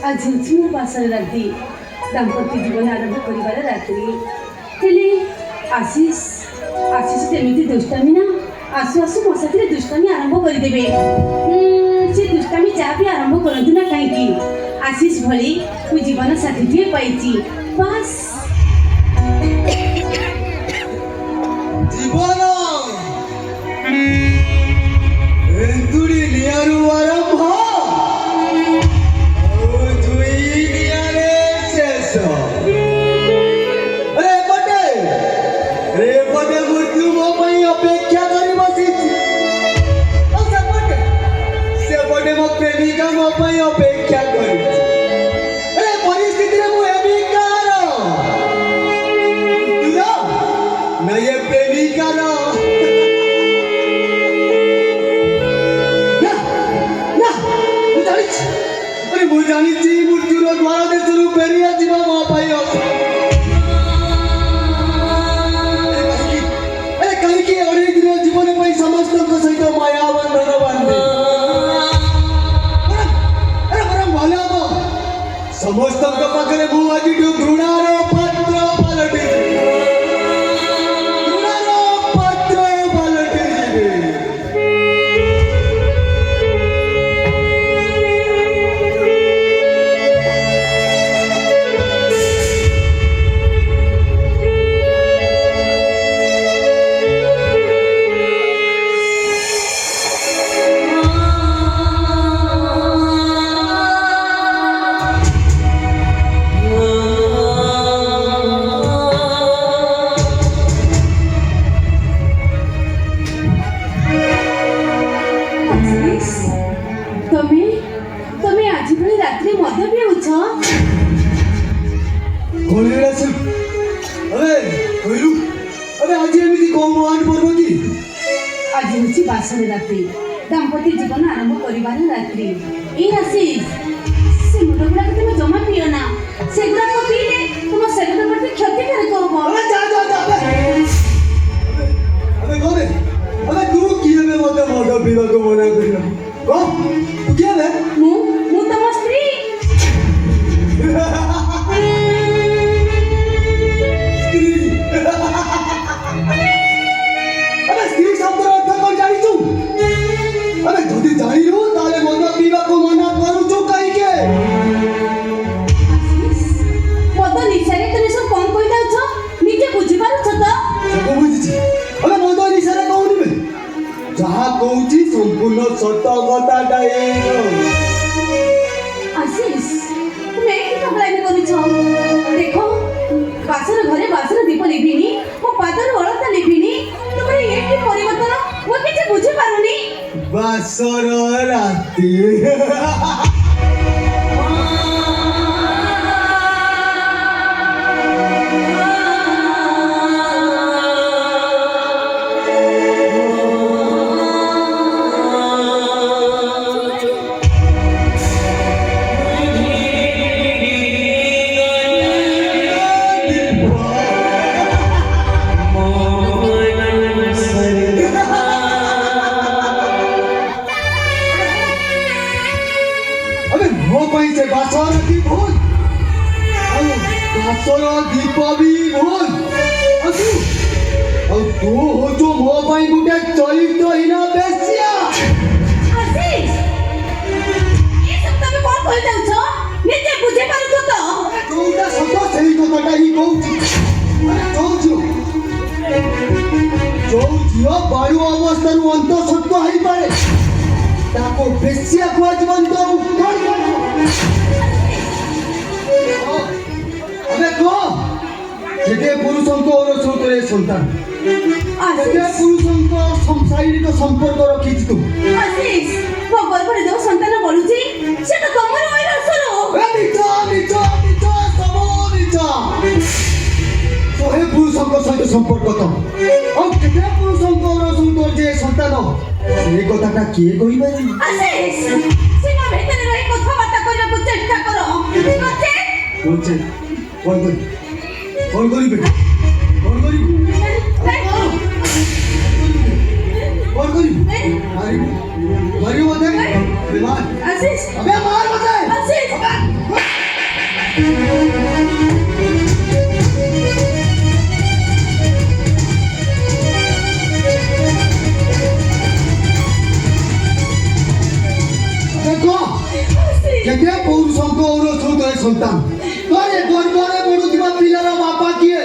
आज झुमझुम बासर राती दाम्पत्य जीवन आरंभ कर रात्रि हेले आशीष आशीष तेमती दुष्टामी ना आसु आसु मो साथी दुष्टामी आरंभ करदेवे से दुष्टामी जहाँ भी आरंभ करतु ना कहीं आशीष भली मु जीवन साथी पाई बस जीवन एंतुड़ी नियारू आरंभ प्रेमिका मो अपेक्षा कर परिस्थिति ये प्रेमिका मुझे मृत्युर द्वार देश फेरी आसो मो कहीं अनेक दिन जीवन समस्त सहित माया बंधन बांधे समस्त पाखे मुझे घृणार पात्र पलटि बासर रात्रि दाम्पत्य जीवन आरंभ कर रात्रि ये आशीष से मुंड गुड़ाक तुम जमा पियो ना से गुड़ाक पीले तुम शरीर प्रति क्षतिकारक हम तू किए मत मद पीवा को मना कर किए मु तम स्त्री स्त्री शब्द अर्थ कौन जानिछु अबे जदि जानिनु ताले मद पीवा को मना करूछु कहि के मद निशारे तने सब कोन कोइ दाउछ निजे बुझि पारुछ त सब बुझिछि अबे मद निशारे कहउनी बे जहा कहउछि संपूर्ण सत कथा डाई आशीष तुमे की पगलाइन करिछ देखो बासर घरे बासर दीप लिभिनी ओ पादर ओळता लिभिनी तुमरे एकी परिवर्तन मो किछ बुझि पारुनी बासर राती दीप भी भूल तू हो जो मो पाई गुटे चरित्रहीन बेसिया आशीष ये सब तमे कोन कहि जाउछ निजे बुझे पारुछ त जोटा सत सेही कथाटा ही कहउछि जो वायु अवस्था अंत सत्य हो पाए ताको बेसिया को जीवन तो जेते पुरुषंको अनुसृतरे संतान जेते पुरुषंको शारीरिक संपर्क रखिछि तू आशीष वो गर्भरे जो संतान बढुछि से तो तमर वैरसरो मिठो सबो मिठो सोहे पुरुषंको सहित संपर्क तो और जेते पुरुषंको अनुसृतरे जे संतान से कथाटा किए कहिबा आशीष सीमा भीतर रही कथाबार्ता करबा चेष्टा करो नचे कौन करी बेटा कौन करी मारी मारी मत आशीष अबे मार मत आशीष সন্তান তোরে গর্বরে বড়ুଥିବା ପିଲାର ବାପା କିଏ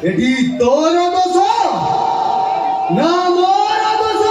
এটি তোর দোষ না মোর দোষ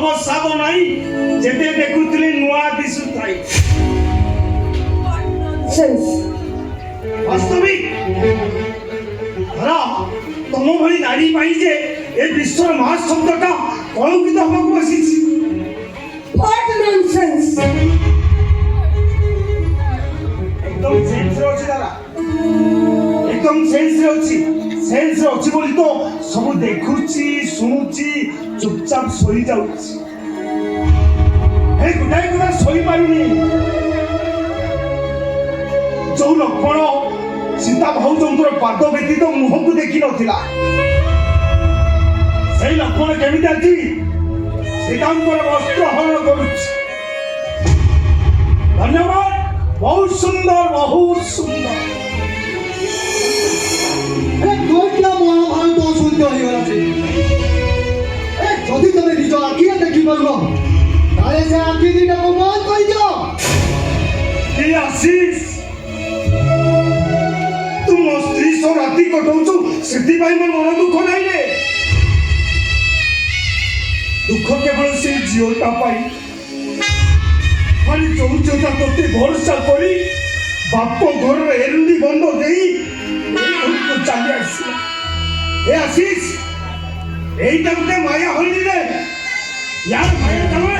ଭାବ ସାବ ନାହିଁ ଯେତେ ଦେଖୁଥିଲି ନୂଆ ଦିଶୁଥାଏ ବାସ୍ତବିକ ଧର ତମ ଭଳି ନାରୀ ପାଇଁ ଯେ ଏ ବିଶ୍ୱର ମହାଶବ୍ଦଟା କଳଙ୍କିତ ହେବାକୁ ବସିଛି एकदम सेंस रे अछि दादा एकदम सेंस रे अछि बोली तो सब देखुची सुनुची चुपचाप सोई जाउची हे गुडा सोई पारुनी जो लक्ष्मण सीता भाउजंकर पाद व्यतीत मुह को देखि नथिला सेई लक्ष्मण केमिति अछि सीतांकर वस्त्र हरण करुछि धन्यवाद बहुत सुंदर अरे कोटला महाभारत सुनते हो गला से ए जदि तमे निज आखि देखि परलो ताले से आखि दिटा को बंद कर दियो ये आशीष तुम स्त्री सो राति कटौछु सिद्धि भाई मोर मन दुख नाही रे दुख केवल से जीवता पाई खाली चौचता तोते भरोसा करी बाप घर एरुंडी बंद देई को चली आसी ए आशीष एइटा गुटे माया होली रे यार माया तमे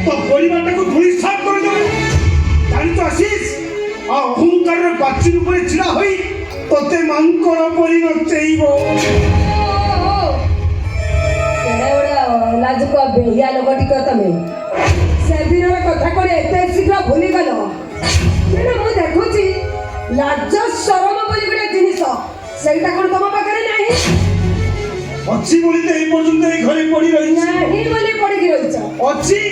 तो परिवारटा को धुली साफ कर दे जानि तो आशीष आ अहंकार बाची ऊपर छिड़ा होई तोते मांकर परि नचेइबो केडा बड़ा लाज को बेहिया लोगटी को तमे से दिन कथा कोन एते शीघ्र भूली गलो मैंने मु देखुची लाज शरम बोली गुटे जिनिस सेटा कोन तम पाखरे नाही अच्छी बोली ते पर्यंत ए घरे पड़ी रही नाही बोली पड़ी की रहिछ अच्छी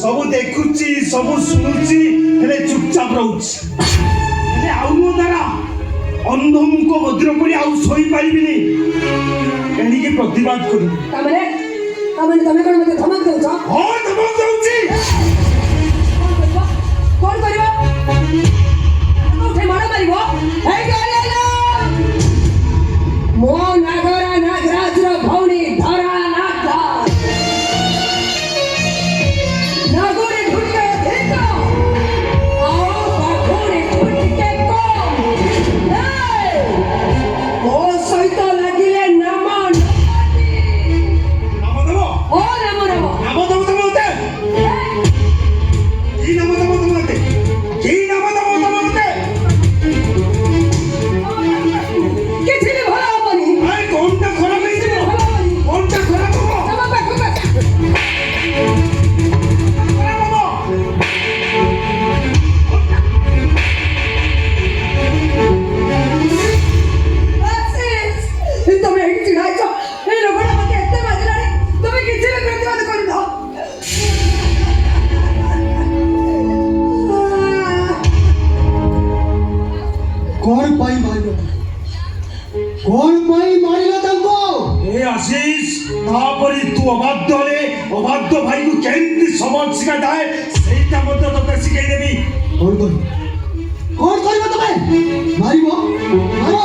सब देखुची सब सुनुची हेले चुपचाप रहउची हेले आउनो दारा अंधमुख वज्र पड़ी आउ सोई पारिबिनी एनी के प्रतिवाद करू तमरे तमे कोन मते धमक दउछ हां धमक दउची कोन करियो उठे मार मारिबो हे गले मो नागरा नागराजर भौणी धरा नागा नागोरे ढुके देखो आओ बाघोरे ढुके को ओ सहित लागिले नाम नाम दबो ओ नाम नाम दबो तमते की नाम दबो तमते की नाम दबो तमते किछि भी भला होबनी आय कोनटा खराब नहीं दिबो कोनटा खराब हो तम पाखु खराब हो आशीष तमे हेटी चिढ़ाइछ ए लोगडा मते एते माजलानी तमे किछि भी प्रतिवाद करि दो कौन पाई मारिलो तंको ए आशीष तापरी तू अबाध्य भाई को केंद्र समाज सिखा दाए सेटा मत तो सिखाई देबी कौन करिबो तमे मारिबो मारो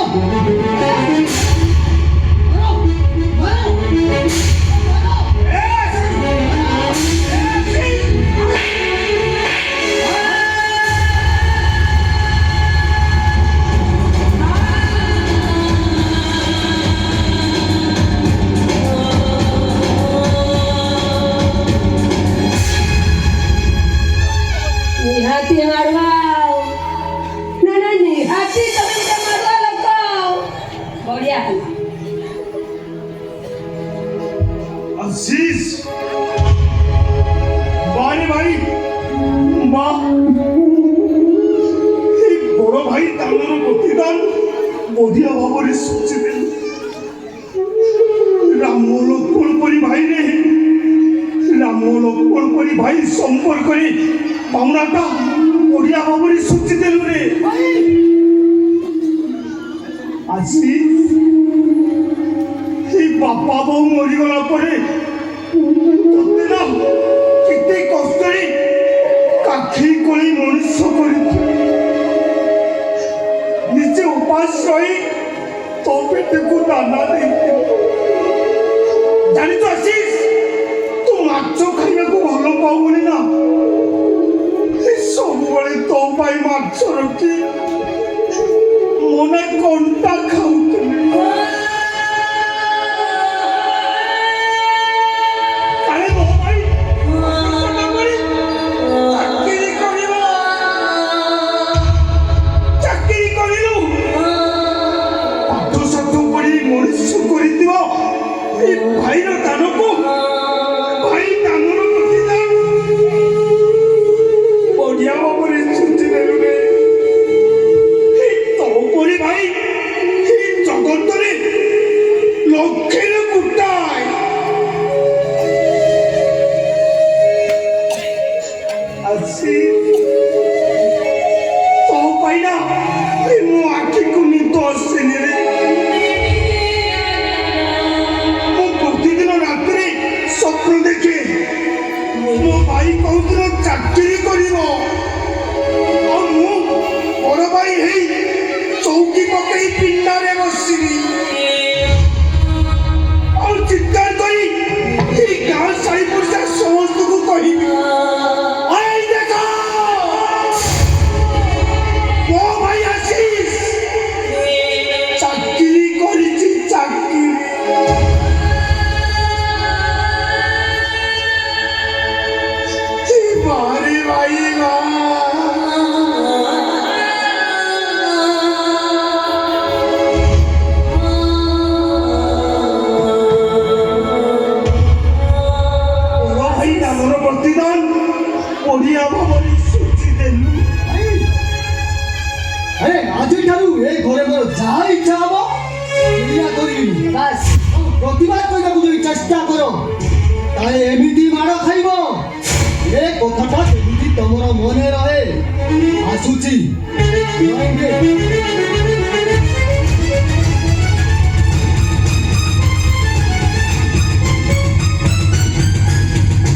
निहाती मारवा ना निहाती तमे के मारवा लगाओ बढ़िया आशीष बारी बारी माँ बड़ भाई तांगर प्रतिदान बधिया भाव सोचे राम लक्ष्मण परी भाई ने राम लक्ष्मण परी भाई संपर्क पाउनाटा बढ़िया भाव सोची देलु रे आशीष बापा बो मरीगला परे तोते ना केते कष्टरे काखी कोली मनुष्य करी निजे उपास रही तो पेट को दाना दे जानी तो आशीष तू माँ ମାଛ ରଖି ମନେ କଣ୍ଟା ଖାଉଥିଲେ କାଳେ ମୋ ଭାଇ ଚାକିରି କରିଲୁ ପାଠ ସାଠ ପଢି ମଣିଷ କରିଥିବ ଏ ଭାଇର ଦାନକୁ ଭାଇ ଦାନର ପ୍ରତିଦାନ ବଢିଆ ଭାବରେ ଛୁଟି ନେଲୁରେ ତୋପରି ଭାଇ ଏ ଜଗତରେ ଲକ୍ଷରେ ଗୋଟାଏ ଆସି ତୋ ପାଇଁ ନା ମୋ ଆଖିକୁ ନିଦ ଆସିନି ରେ ମୁଁ ପ୍ରତିଦିନ ରାତିରେ ସ୍ୱପ୍ନ ଦେଖେ ମୋ ଭାଇ କହୁଥିଲା ଚାକିରି କରିବ ଆଉ ମୁଁ ବଡ଼ ଭାଇ ହେଇ ଚୌକି ପକେଇ ପିଣ୍ଡାରେ ବସିବି ଆଉ ଚିତ୍କାର କରି ଏଇ ଗାଁ ସାହି ପଡ଼ିଶା ସମସ୍ତଙ୍କୁ କହିବି ଏଇ ଦେଖ ମୋ ଭାଇ ଆଶିଷ ଚାକିରି କରିଛି ଚାକିରି ବାରେ ଭାଇ ମା ଭାଇ ଦାନର ପ୍ରତିଦାନ ଓଡ଼ିଆ ଭାବରେ ସୂଚି ଦେଲୁ ଆରେ ଆଜିଠାରୁ ଏ ଘରେ ମୋର ଯାହା ଇଚ୍ଛା ହବ ସେଇଆ କରିବି ବାସ୍ ପ୍ରତିବାଦ କରିବାକୁ ଯଦି ଚେଷ୍ଟା କର ତାହେଲେ ଏମିତି ମାଡ଼ ଖାଇବ ଏ କଥାଟା କେମିତି ତମର ମନେ ରହେ ଆସୁଛି